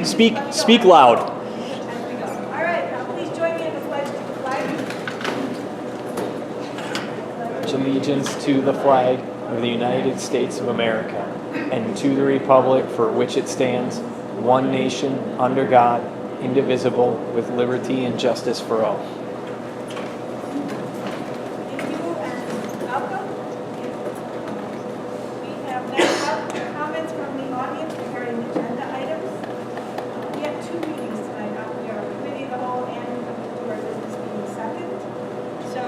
speak loud. All right, please join me in the pledge to the flag. Pledge allegiance to the flag of the United States of America and to the republic for which it stands, one nation, under God, indivisible, with liberty and justice for all. Thank you and welcome. We have next up comments from the audience regarding agenda items. We have two meetings tonight. We are committee of the whole and we do our business meeting second. So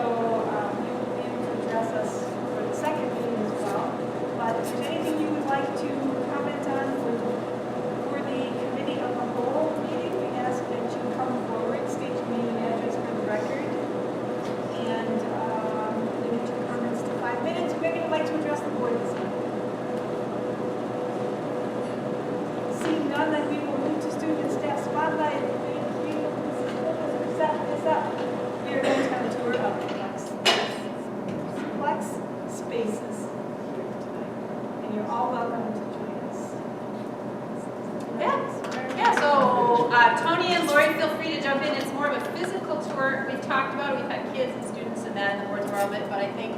you will be able to address us for the second meeting as well. But if there's anything you would like to comment on for the committee of the whole meeting, we ask that you come forward, state your name and address for the record. And limit your comments to 5 minutes. Would anyone like to address the board this evening? Seeing none, then we will move to student and staff spotlight. We will set this up. We are going to have a tour of Flex Spaces here tonight. And you're all welcome to join us. Yeah, so Tony and Lori, feel free to jump in. It's more of a physical tour. We've talked about it. We've had kids and students and that, and the board's aware of it, but I think,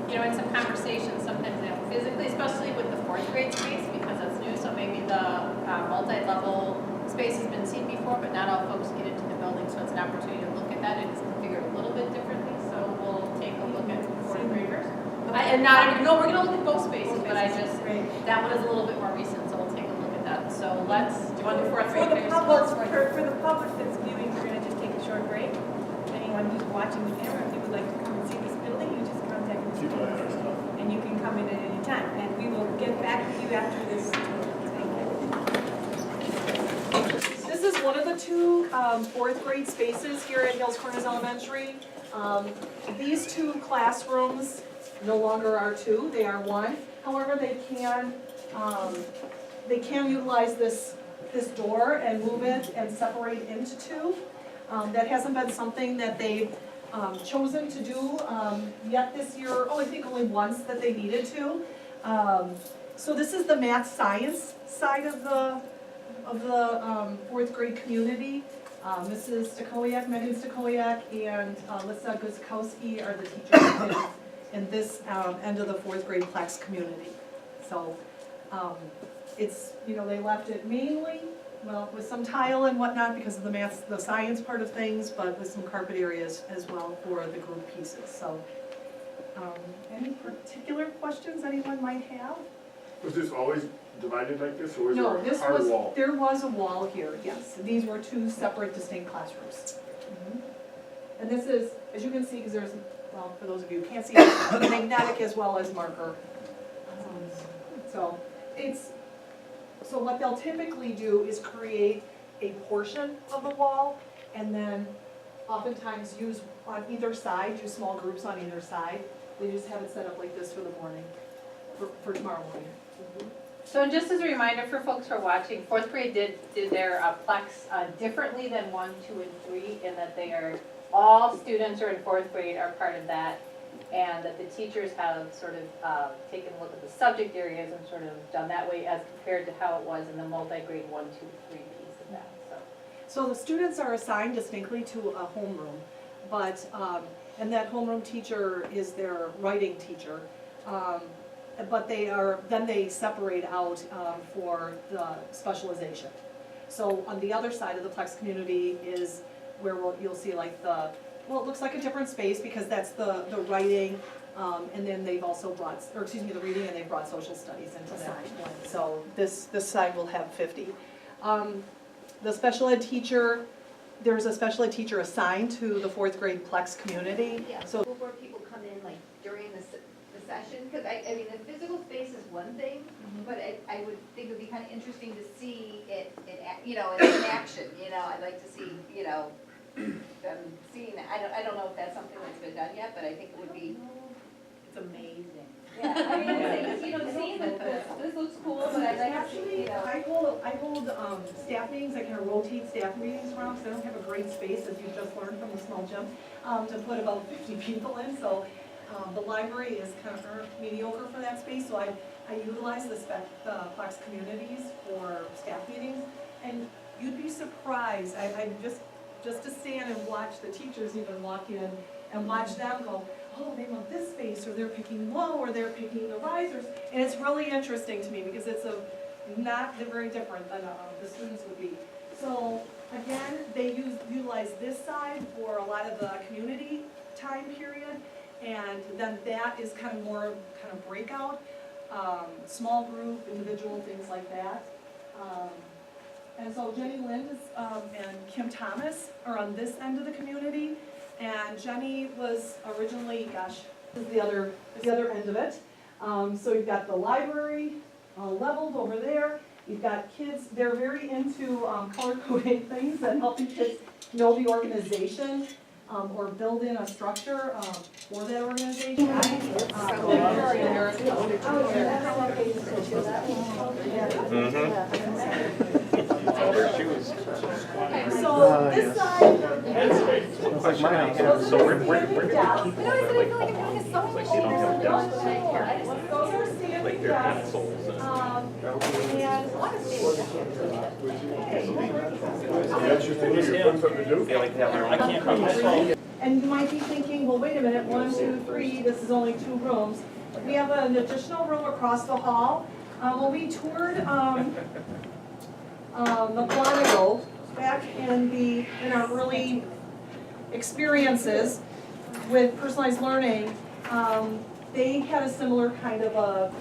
in some conversations, sometimes they have physically, especially with the fourth grade space, because that's new, so maybe the multi-level space has been seen before, but not all folks get into the building, so it's an opportunity to look at that. It's configured a little bit differently, so we'll take a look at fourth graders. No, we're going to look at both spaces, but that one is a little bit more recent, so we'll take a look at that. So do you want to do fourth grade? For the public that's viewing, we're going to just take a short break. Anyone who's watching the camera, if you would like to come and see this building, you just contact the student. And you can come in at any time. And we will get back with you after this tour. Thank you. This is one of the two fourth grade spaces here at Hills Corners Elementary. These two classrooms no longer are two, they are one. However, they can utilize this door and move it and separate into two. That hasn't been something that they've chosen to do yet this year. I think only once that they needed to. So this is the math science side of the fourth grade community. Mrs. Stakowiak, Megan Stakowiak, and Lisa Guzkowski are the teachers in this end of the fourth grade Plex community. So it's, they left it mainly, with some tile and whatnot because of the science part of things, but with some carpet areas as well for the group pieces. So any particular questions anyone might have? Was this always divided like this, or was No, there a hard wall? There was a wall here, yes. These were two separate distinct classrooms. And this is, as you can see, because there's, for those of you who can't see, magnetic as well as marker. So what they'll typically do is create a portion of the wall and then oftentimes use on either side, do small groups on either side. They just have it set up like this for the morning, for tomorrow morning. So just as a reminder for folks who are watching, fourth grade did their Plex differently than 1, 2, and 3 in that they are, all students who are in fourth grade are part of that, and that the teachers have sort of taken a look at the subject areas and sort of done that way as compared to how it was in the multi-grade 1, 2, 3 piece of that. So the students are assigned distinctly to a homeroom, but, and that homeroom teacher is their writing teacher. But then they separate out for the specialization. So on the other side of the Plex community is where you'll see like it looks like a different space because that's the writing, and then they've also brought, the reading, and they've brought social studies into that one. So this side will have 50. The special ed teacher, there's a special ed teacher assigned to the fourth grade Plex community. Yeah, So before people come in like during the session, because I mean the physical space is one thing, but I would think it would be kind of interesting to see it in action. I'd like to see them seeing that. I don't know if that's something that's been done yet, but I think it would be. It's amazing. Yeah, I mean, seeing this looks cool, but I'd like to see. I hold staff meetings. I kind of rotate staff meetings around because I don't have a great space, as you just learned from the small gym, to put about 50 people in. So the library is kind of mediocre for that space. So I utilize the Plex communities for staff meetings. And you'd be surprised. I just to stand and watch the teachers even walk in and watch them go, oh, they want this space, or they're picking low, or they're picking the risers. And it's really interesting to me because it's not very different than the students would be. So again, they utilize this side for a lot of the community time period, and then that is kind of more kind of breakout, small group, individual, things like that. And so Jenny Lind and Kim Thomas are on this end of the community, and Jenny was originally, gosh, this is the other end of it. So you've got the library leveled over there. You've got kids, they're very into color coding things that help you kids know the organization or build in a structure for that organization. All their shoes. So this side. Looks like my house. So where Yeah. I feel like I'm doing so much. Those are standing desks. That's your thing, you're putting something to do? I can't. And you might be thinking, well, wait a minute, 1, 2, 3, this is only 2 rooms. We have an additional room across the hall. When we toured the Quantico back in our early experiences with personalized learning, they had a similar kind of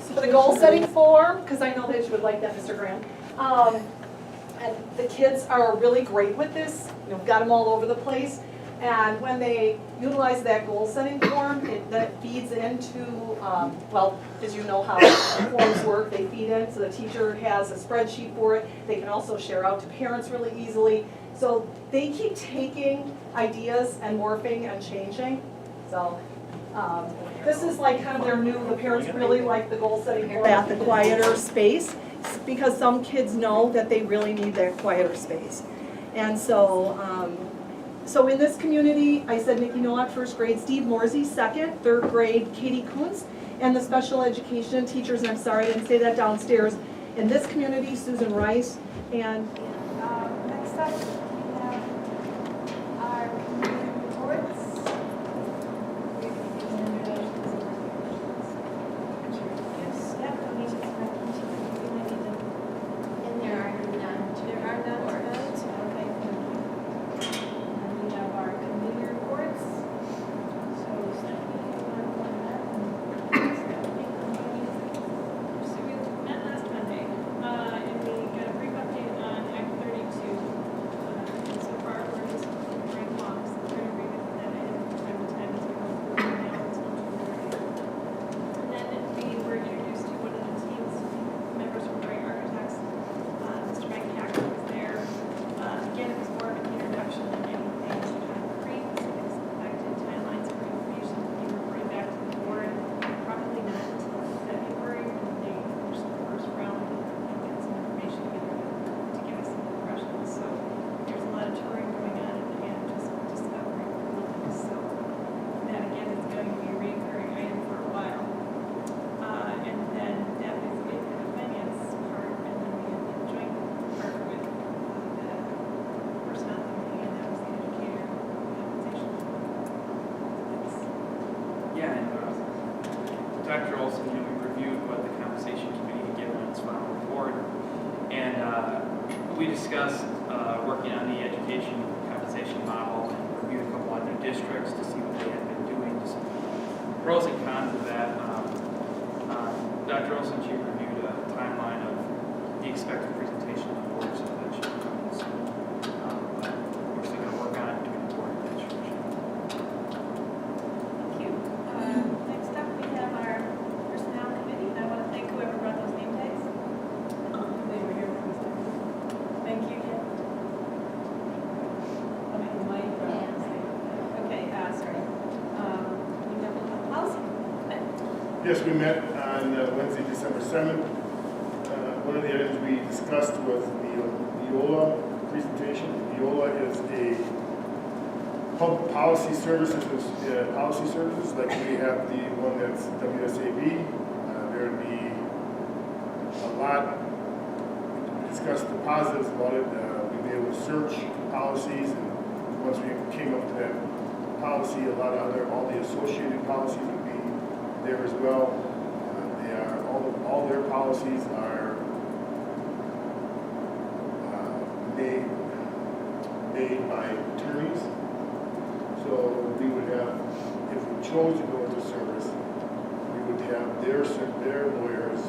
for the goal setting form, because I know that you would like that, Mr. Graham. And the kids are really great with this, got them all over the place. And when they utilize that goal setting form, that feeds into, well, as you know how forms work, they feed in, so the teacher has a spreadsheet for it. They can also share out to parents really easily. So they keep taking ideas and morphing and changing. So this is like kind of their new, the parents really like the goal setting form at the quieter space, because some kids know that they really need that quieter space. And so, so in this community, I said Nikki Nowak, first grade, Steve Morsey, second, third grade, Katie Kuntz, and the special education teachers, and I'm sorry I didn't say that downstairs. In this community, Susan Rice, and Next up, we have our community reports. Yes, yeah, donations are And there are none to There are none tonight, okay. And we have our committee reports. So Stephanie, you want to go on that? So we met last Monday, and we got a brief update on Act 32. And so far, we're just very close. We're in agreement with that item from time to time as we go through now until June 30th. And then we were introduced to one of the team's members from Bright Architects. Mr. Mike Hacker was there. Again, it was more of an introduction than anything concrete. It was expected timelines for information to be reported back to the board. Probably not until February when they finish the first round and get some information together to give us some impressions. So there's a lot of touring going on and just discovering buildings. So that again is going to be a recurring item for a while. And then that is it for the finance part. And then we have the joint part with the personnel committee, and that was the educator compensation. Yeah, and Dr. Olson, we reviewed what the compensation committee had given its final report, and we discussed working on the education compensation model and reviewed a couple other districts to see what they had been doing, just pros and cons of that. Dr. Olson, she reviewed a timeline of the expected presentation of the board, so that should come soon. But we're still going to work on it, doing the board administration. Thank you. Next up, we have our personnel committee, and I want to thank whoever brought those name tags. They were here for us. Thank you, Kim. Okay, Mike. Okay, sorry. We have a policy. Yes, we met on Wednesday, December 7th. One of the items we discussed was the EOLA presentation. EOLA is a public policy services, like we have the one that's WSAB. There would be a lot, we discussed the positives about it. We They would search policies, and once we came up to that policy, a lot of all the associated policies would be there as well. They are, all their policies are made by attorneys. So we would have, if we chose to go into service, we would have their lawyers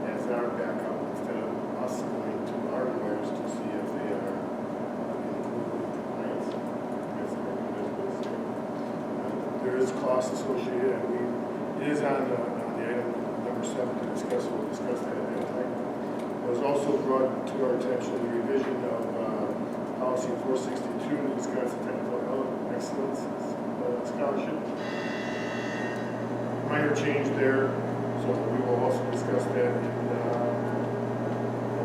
as our backup instead of us going to our lawyers to see if they are in compliance. There is cost associated, and it is on the item number 7 to discuss. We'll discuss that at that time. It was also brought to our attention the revision of policy 462, Wisconsin Technical Excellence Scholarship. Minor change there, so we will also discuss that in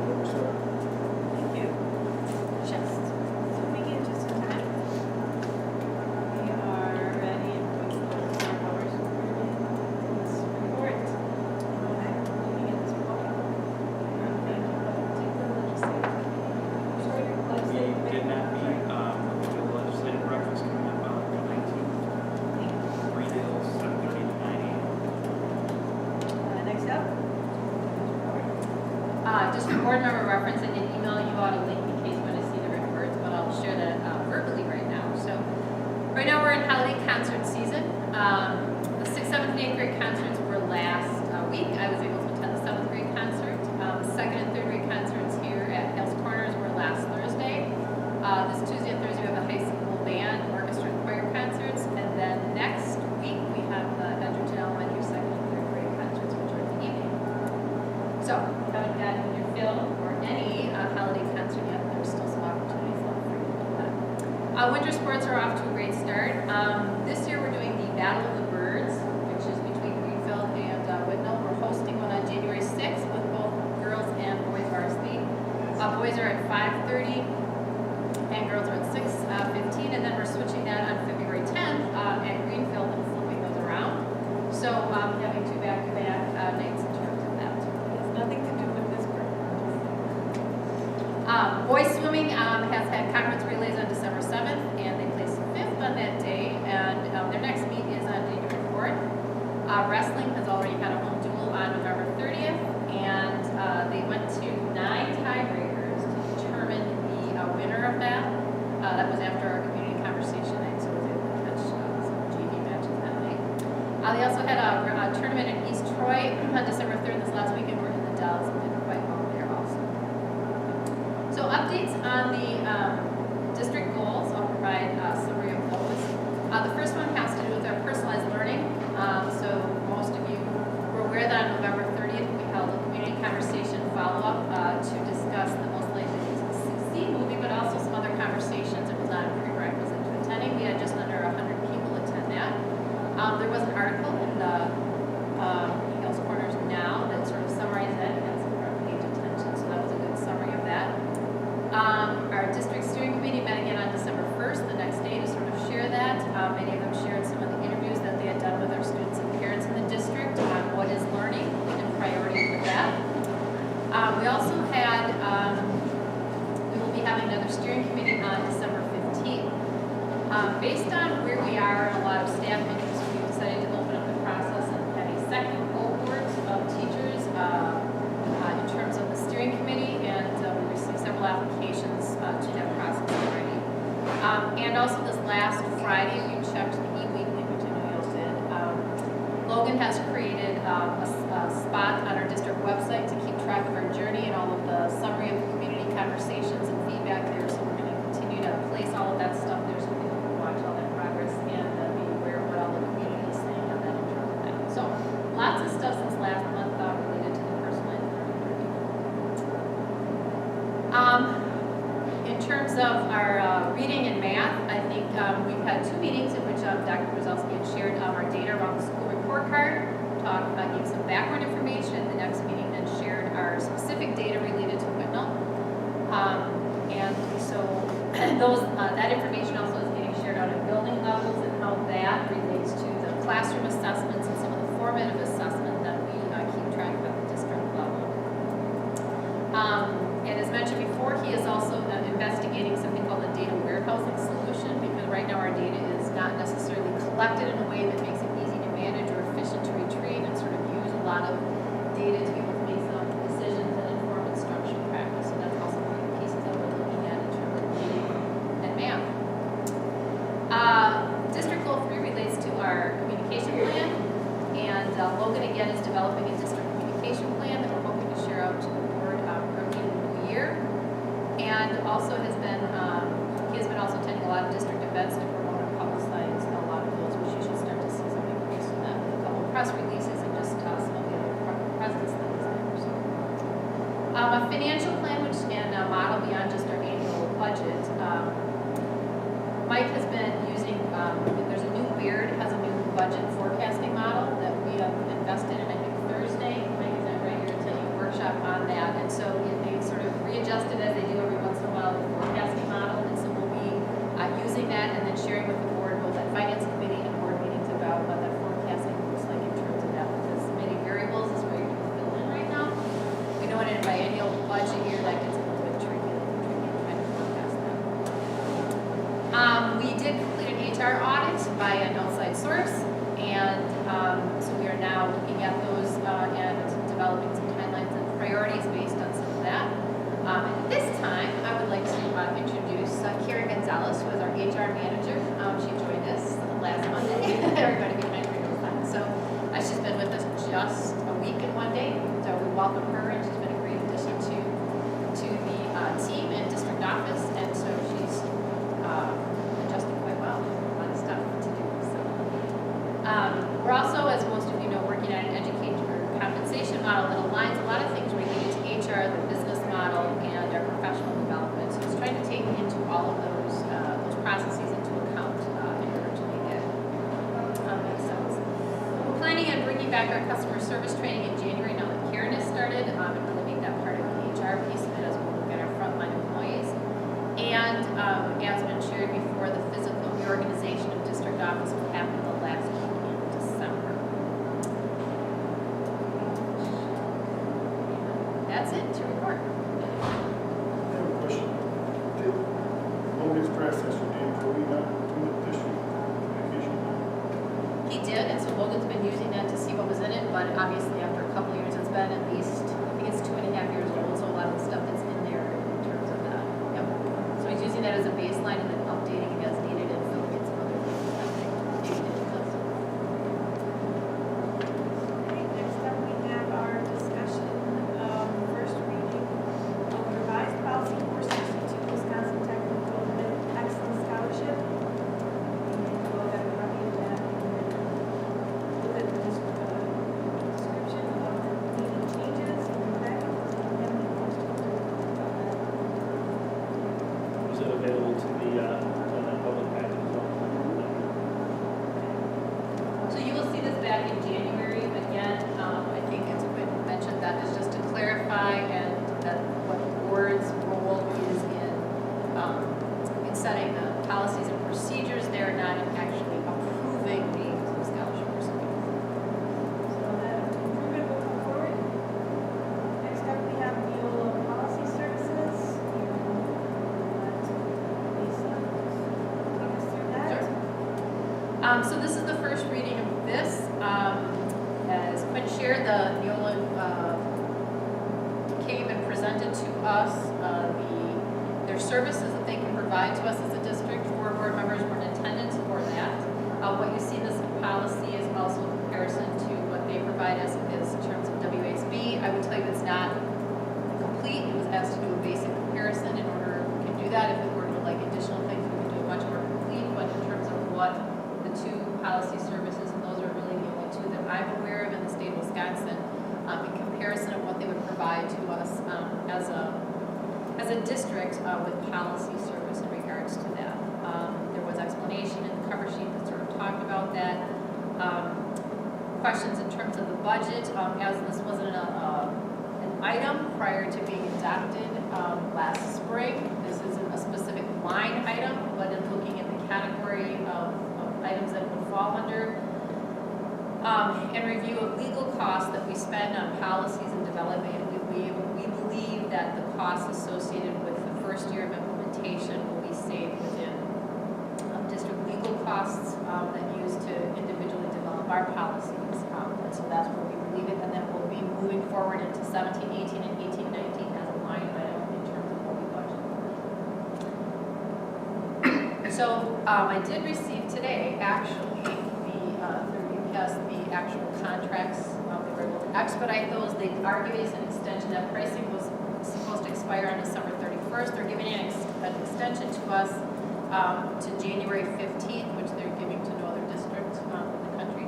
number 7. Thank you. Just zooming in just a time. We are ready for our powers this report. Looking at this report. Thank you. Particular legislative. Sorry, We legislative. did not meet, we have a legislative breakfast coming up on the 19th. 3 deals, 7:30 to 9 a.m. Next up. District board member reference, I did email you out a link in case you want to see the reports, but I'll share that verbally right now. So, right now we're in holiday concert season. The 6th, 7th, and 8th grade concerts were last week. I was able to attend the 7th grade concert. 2nd and 3rd grade concerts here at Hales Corners were last Thursday. This Tuesday and Thursday we have the high school band, orchestra, and choir concerts, and then next week we have the Edgerton Elementary 2nd and 3rd grade concerts, which are in the evening. So, haven't gotten your fill or any holiday concert yet. There's still some opportunities left for you to do that. Winter sports are off to a great start. This year we're doing the Battle of the Birds, which is between Greenfield and Whitnall. We're hosting one on January 6th with both girls and boys varsity. Boys are at 5:30 and girls are at 6:15, and then we're switching that on February 10th at Greenfield and flipping those around. So having 2 back-to-back nights in terms of that. It has nothing to do with this group. Boys swimming has had conference relays on December 7th, and they placed 5th on that day, and their next meet is on January 4th. Wrestling has already had a home duel on November 30th, and they went to 9 tiebreakers to determine the winner of that. That was after our community conversation night, so I was able to catch some JV matches that night. They also had a tournament in East Troy on December 3rd this last weekend. We're in the Dells and did quite well there also. So updates on the district goals. I'll provide a summary of those. The first one has to do with our personalized learning. So most of you were aware that on November 30th we held a community conversation follow-up to discuss the most likely to succeed movie, but also some other conversations. It was not a prerequisite to attending. We had just under 100 people attend that. There was an article in the Hales Corners Now that sort of summarized that and got some front page attention, so that was a good summary of that. Our district steering committee met again on December 1st, the next day, to sort of share that. Many of them shared some of the interviews that they had done with our students and parents in the district on what is learning and priorities with that. We also had, we will be having another steering committee on December 15th. Based on where we are and a lot of staff interest, we decided to open up the process and have a second cohort of teachers in terms of the steering committee, and we received several applications to that process already. And also this last Friday, we checked the e-weekly, which I know you all did. Logan has created a spot on our district website to keep track of our journey and all of the summary of the community conversations and feedback there. So we're going to continue to place all of that stuff there so people can watch all that progress and be aware of what all the community is saying on that in terms of that. So lots of stuff since last month related to the personalized learning journey. In terms of our reading and math, I think we've had 2 meetings in which Dr. Brzezowski had shared our data around the school report card, gave some background information. In the next meeting then shared our specific data related to Whitnall. And so that information also is getting shared out at building levels and how that relates to the classroom assessments and some of the formative assessment that we keep track of at the district level. And as mentioned before, he is also investigating collected in a way that makes it easy to manage or efficient to retrieve and sort of use a lot of data to be able to make some decisions and inform instruction practice. So that's also one of the pieces that we're looking at in terms of reading and math. District Goal 3 relates to our communication plan, and Logan again is developing a district communication plan that we're hoping to share out to the board early in the new year. And also he has been also attending a lot of district events to promote and publicize a lot of those, which you should start to see some increase in that with a couple press releases and just some of the other presence that is there. So, a financial plan which can model beyond just our annual budget. Mike has been using, there's a new Beard has a new budget forecasting model that we have invested in, I think Thursday. Mike, is that right? You're attending a workshop on that. And so they sort of readjusted as they do every once in a while the forecasting model. And so we'll be using that and then sharing with the board both at finance committee and board meetings about what that forecasting looks like in terms of that. Because many variables is where you can fill in right now. We know in a biennial budget year that gets a little bit tricky to kind of forecast that. We did complete an HR audit by an outside source, and so we are now looking at those and developing some timelines and priorities based on some of that. At this time, I would like to introduce Karen Gonzalez, who is our HR manager. She joined us last Monday. Everybody behind her knows that. So she's been with us just a week and 1 day, so we welcome her, and she's been a great addition to the team and district office, and so she's adjusted quite well. A lot of stuff to do. So we're also, as most of you know, working on an educator compensation model that aligns a lot of things related to HR, the business model, and our professional development. So it's trying to take into all of those processes into account in order to make it make sense. We're planning on bringing back our customer service training in January now that Karen has started, and really make that part of the HR piece of it as we look at our frontline employees. And as been shared before, the physical reorganization of district office will happen the last week in December. That's it to report. I have a question. Did Logan's predecessor, Dan Cody, not do the district communication? He did, and so Logan's been using that to see what was in it, but obviously after a couple of years, it's been at least, I think it's 2.5 years old, so a lot of the stuff that's in there in terms of that. Yep. So he's using that as a baseline and then updating it as needed and filling in some other things that they needed with us. Okay, next up we have our discussion of first reading of revised policy 462, Wisconsin Technical Excellence Scholarship. And we'll have a copy of that with the description of the needed changes in the packet. And then we post it. Is it available to the public package as well? So you will see this back in January. Again, I think it's been mentioned that is just to clarify and that what the board's role is in setting the policies and procedures. They're not in actually approving names of scholarship recipients. So that improvement will come forward. Next up, we have Neola Policy Services. Lisa, take us through that. So this is the first reading of this. As Quinn shared, the Neola came and presented to us their services that they can provide to us as a district. 4 board members were in attendance for that. What you see in this policy is also a comparison to what they provide us in terms of WASB. I would tell you it's not complete. It was asked to do a basic comparison. In order we can do that, if the board would like additional things, we can do it much more complete. But in terms of what the 2 policy services, and those are really the only 2 that I'm aware of in the state of Wisconsin, in comparison of what they would provide to us as a district with policy service in regards to that. There was explanation in the cover sheet that sort of talked about that. Questions in terms of the budget, as this wasn't an item prior to being adopted last spring. This isn't a specific line item, but in looking at the category of items that it would fall under. And review of legal costs that we spend on policies and development. We believe that the costs associated with the first year of implementation will be saved within district legal costs that used to individually develop our policies. And so that's where we will leave it, and then we'll be moving forward into 17, 18, and 18, 19 as a line item in terms of what we budget. So I did receive today, actually, through UPS, the actual contracts. They were able to expedite those. They are giving us an extension. That pricing was supposed to expire on December 31st. They're giving an extension to us to January 15th, which they're giving to no other district in the country.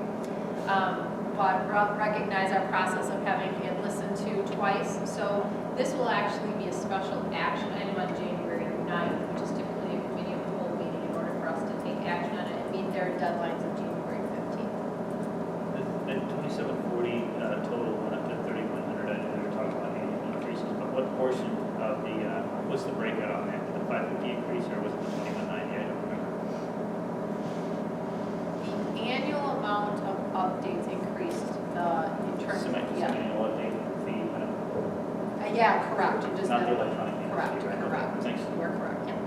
But recognize our process of having it listened to twice. So this will actually be a special action item on January 9th, which is typically a committee of the whole meeting in order for us to take action on it and meet their deadlines of January 15th. The 2740 total went up to 3,100. I know they were talking about annual increases, but what portion of the, what's the breakout on that? Did the 550 increase or was it the 2190? I don't remember. The annual amount of updates increased in terms of, Semi-annual update fee, yeah, correct. You just not the electronic. fee, correct, right? correct. Thanks. You are correct, yeah.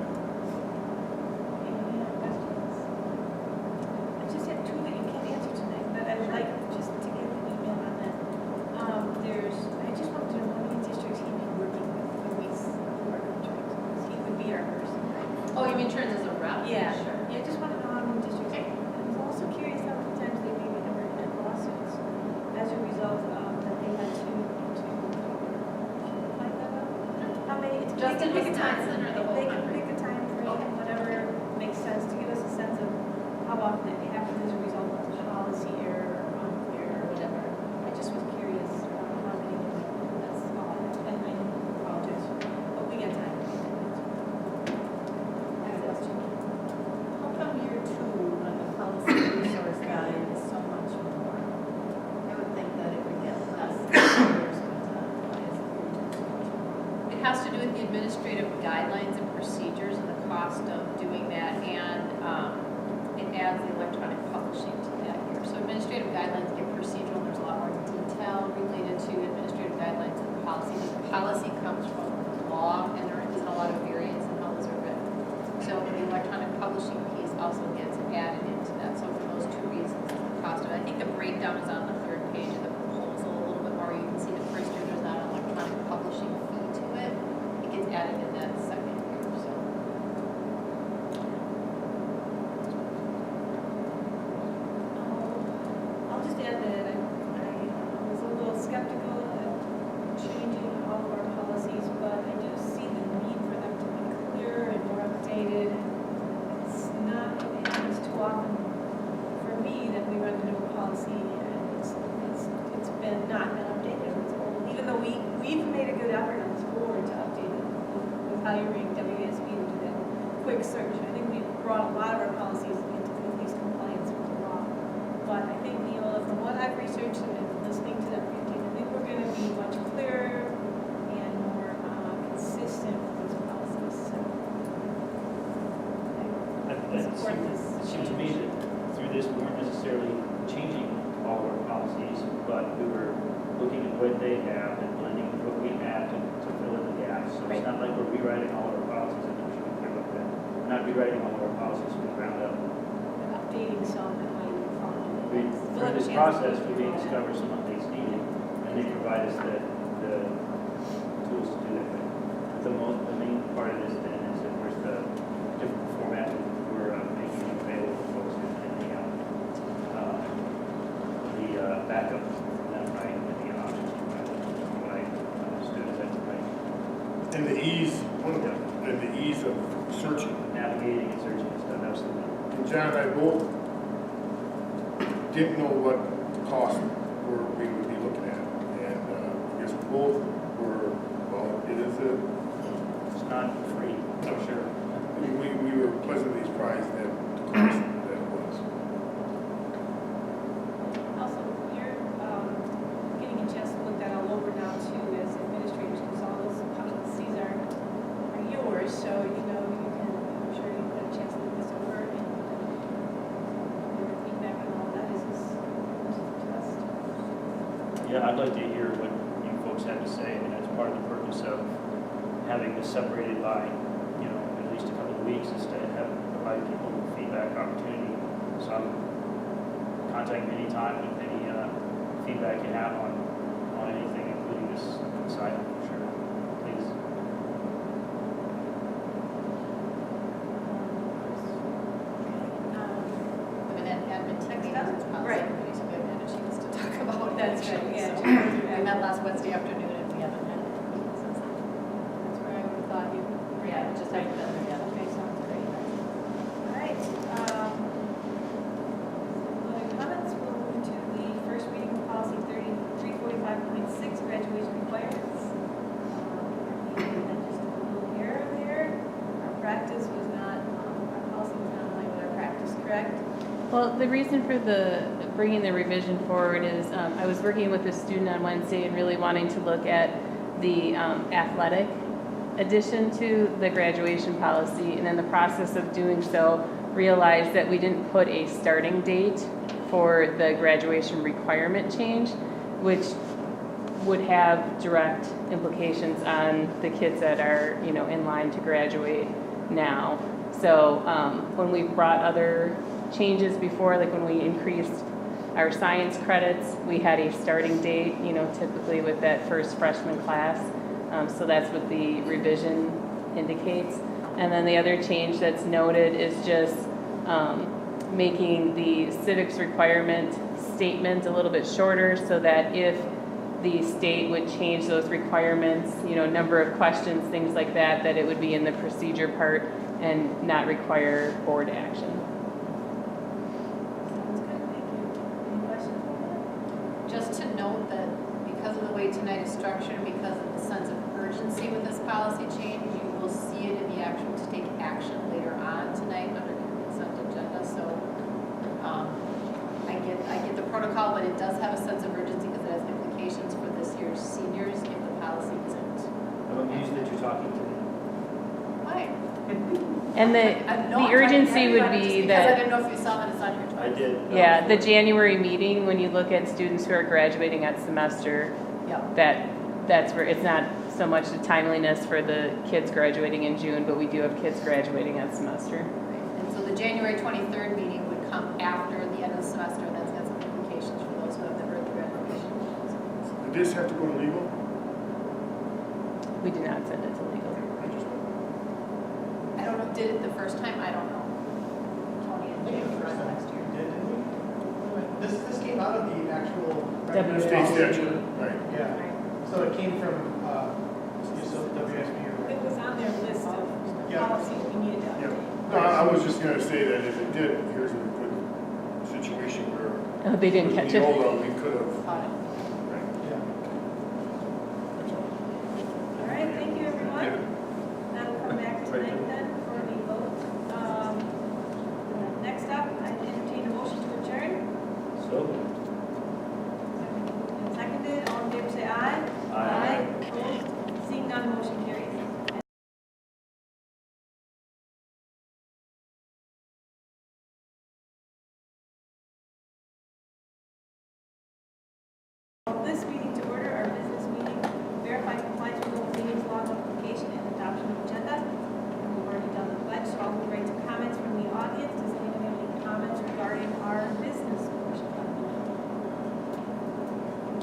Any other questions? I just have two that you can't answer tonight, but I would like just to get an email on that. I just wanted to know how many districts he'd be working with when we are contracts. He would be our person, right? Oh, you mean turns as a rep? Yeah. Sure. Yeah, I just want to know how many districts. Okay. I was also curious how many times they maybe ever had lawsuits as a result of that they had to fight that out. How many? Just they in can pick a time. Wisconsin or the whole They can country? pick a time frame, Okay. whatever makes sense to give us a sense of how often it happens as a result of policy error or unfair or whatever. I just was curious how many. That's all. And I apologize, but we got time. That's it. How come year two on the policy resource guide is so much more? I would think that it would get less as years went on. Why is it year two so much more? It has to do with the administrative guidelines and procedures and the cost of doing that, and it adds the electronic publishing to that here. So administrative guidelines get procedural, there's a lot more detail related to administrative guidelines and policy. The policy comes from law, and there isn't a lot of variance in how those are written. So the electronic publishing piece also gets added into that. So for those two reasons, the cost of it. I think the breakdown is on the third page of the proposal a little bit more. You can see the first year there's not an electronic publishing fee to it. It gets added in that second year, so. I'll just add that I was a little skeptical of changing all of our policies, but I do see the need for them to be clearer and more updated. It's not, it happens too often for me that we run into a policy and it's been not been updated. It's old. Even though we've made a good effort on this board to update it with hiring WSB to do that quick search. I think we've brought a lot of our policies into at least compliance with the law. But I think, Neola, from what I've researched and been listening to them, I think we're going to be much clearer and more consistent with these policies. So I support this. It seemed to me that through this, we weren't necessarily changing all of our policies, but we were looking at what they have and blending with what we have to fill in the gaps. So it's not like we're rewriting all of our policies. I think we should be clear about that. We're not rewriting all of our policies from the ground up. Updating some that might fall Through this process, we may discover some updates needed, and they provide us the tools to do that. But the main part of this then is that there's the different format that we're making available for folks and the backup from them, right, and the options from that, from what I understood, is that right? And the ease of searching. Navigating and searching and stuff, absolutely. And John and I both didn't know what costs we would be looking at. And I guess both were, well, It's not free. no, sure. We were pleasantly surprised at the cost that it was. Also, you're getting a chance to look that all over now too as administrators, because all those policies are yours, so you know you can, I'm sure you had a chance to look this over and your feedback on all that is to us. Yeah, I'd like to hear what you folks have to say. I mean, that's part of the purpose of having this separated by, at least a couple of weeks, is to provide people with feedback opportunity So contact me anytime with any feedback you have on anything, including this item, for sure. Please. Admin techniques. Right. So we haven't had a chance to talk about that. That's right, yeah. So, we met last Wednesday afternoon and we haven't had a meeting since then. That's where I would have thought you, yeah, just haven't been there yet. Okay, sounds great. All right. Other comments, we'll move to the first reading of policy 3345.6, graduation requirements. Just a little error there. Our practice was not, our policy was not in line with our practice, correct? Well, the reason for bringing the revision forward is I was working with a student on Wednesday and really wanting to look at the athletic addition to the graduation policy, and in the process of doing so, realized that we didn't put a starting date for the graduation requirement change, which would have direct implications on the kids that are, in line to graduate now. So when we've brought other changes before, like when we increased our science credits, we had a starting date, typically with that first freshman class. So that's what the revision indicates. And then the other change that's noted is just making the civics requirement statement a little bit shorter so that if the state would change those requirements, number of questions, things like that, that it would be in the procedure part and not require board action. Sounds good, thank you. Any questions on that? Just to note that because of the way tonight is structured, because of the sense of urgency with this policy change, you will see it in the actual to take action later on tonight under the consent agenda. So I get the protocol, but it does have a sense of urgency because it has implications for this year's seniors if the policy isn't. I'm amused that you're talking to me. Why? And the urgency would be because I that, didn't know if you saw that it's on your I did. yeah, the January meeting, when you look at students who are graduating that semester, Yep. that's where it's not so much the timeliness for the kids graduating in June, but we do have kids graduating that semester. And so the January 23rd meeting would come after the end of the semester, and that's got some implications for those who have the early graduation. Did this have to go to legal? We do not send it to legal. I don't know, did it the first time? I don't know. Tony and Jay were on last year. Didn't we? This came out of the actual. State statute, right. Yeah, so it came from, WSB or. It was on their list of Yeah. policies we needed to Yeah. update. No, I was just gonna say that if it did, here's a good situation where. Oh, they didn't catch it. Neola, we could have. Caught it. Right. Yeah. All right, thank you, everyone. That'll come back tonight then for the vote. Next up, I entertain a motion to adjourn. So, And seconded, all in favor say aye. Aye. Opposed? Seeing none, motion carries. Call this meeting to order, our business meeting, verify compliance with open meetings law notification and adoption of agenda. And we've already done the pledge, so I'll move right to comments from the audience. Does anyone have any comments regarding our business portion of the meeting?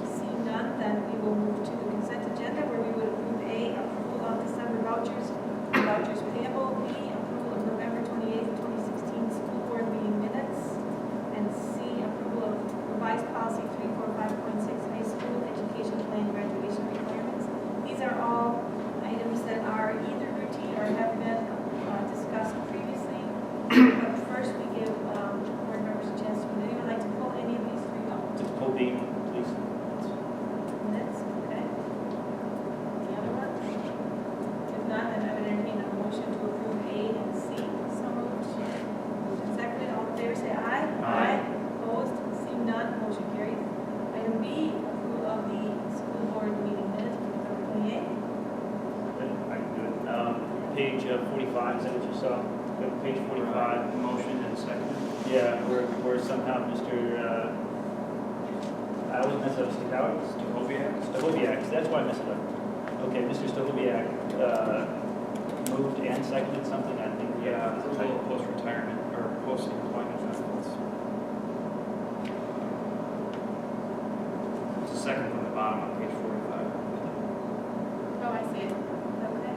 Seeing none, then we will move to the consent agenda where we would approve A, approval of December vouchers payable, B, approval of November 28th, 2016 school board meeting minutes, and C, approval of revised policy 345.6 high school education plan graduation requirements. These are all items that are either routine or have been discussed previously. But first, we give board members a chance to, would anyone like to pull any of these three out? just pull B, please. Minutes, okay. The other one? If not, then I would entertain a motion to approve A and C. So moved. Moved and seconded, all in favor say aye. Aye. Opposed, seeing none, motion carries. Item B, approval of the school board meeting minutes for November 28th. I can do it. Page 45, is that what you saw? Go to page 45. Motion and second. Yeah, where somehow Mr. I always mess up, Mr. Howard? Stahoviak, that's why I messed it up. Okay, Mr. Stahoviak moved and seconded something, I think. Yeah, it's a little post-retirement, or post-employment benefits. It's the second from the bottom on page 45. Oh, I see it. Okay.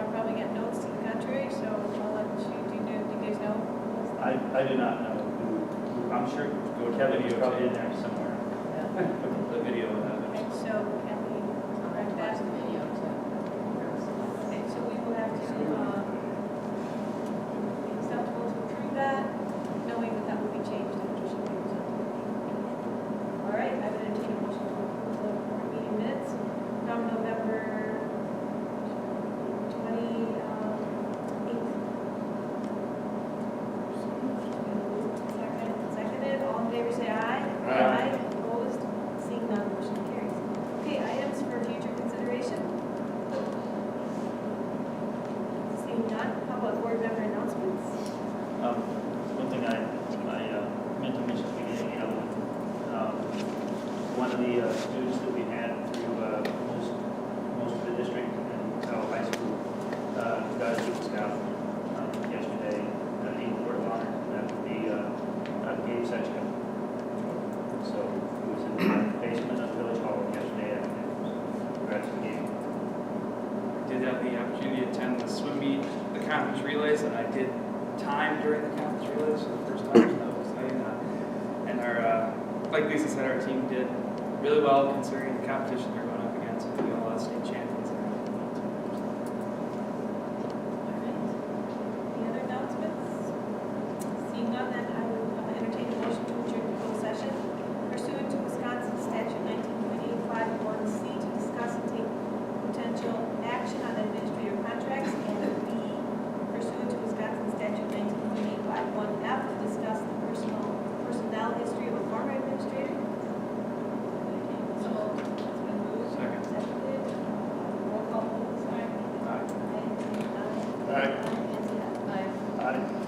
I'll probably get notes to the contrary, so I'll let you, do you guys know? I do not know who, I'm sure Kevin is probably in there somewhere. The video of that. Okay, so Kathy, correct that? Video too. Okay, so we will have to, be acceptable to approve that, knowing that that will be changed in Patricia Peters. All right, I would entertain a motion to approve the board meeting minutes from November 28th. Seconded, all in favor say aye. Aye. Opposed, seeing none, motion carries. Okay, items for future consideration. Seeing none, how about board member announcements? One thing I meant to mention at the beginning, one of the students that we had through most of the district in South High School got a Eagle Scout yesterday, Eagle Court of Honor. That would be Gabe Sechka. So he was in the basement of Village Hall yesterday afternoon. Congrats to Gabe. I did have the opportunity to attend the swim meet, the conference relays, and I did time during the conference relays for the first time, so that was exciting. And our, like Lisa said, our team did really well considering the competition they're going up against. We got a lot of state champions. All right. Any other announcements? Seeing none, then I will entertain a motion to adjourn the closed session pursuant to Wisconsin statute 19.851C to discuss and take potential action on administrative contracts, and B, pursuant to Wisconsin statute 19.851F to discuss the personnel history of a former administrator. So, it's been moved. Second. Seconded. Roll call, please. Aye. Aye. Aye. Nancy, aye. I Aye.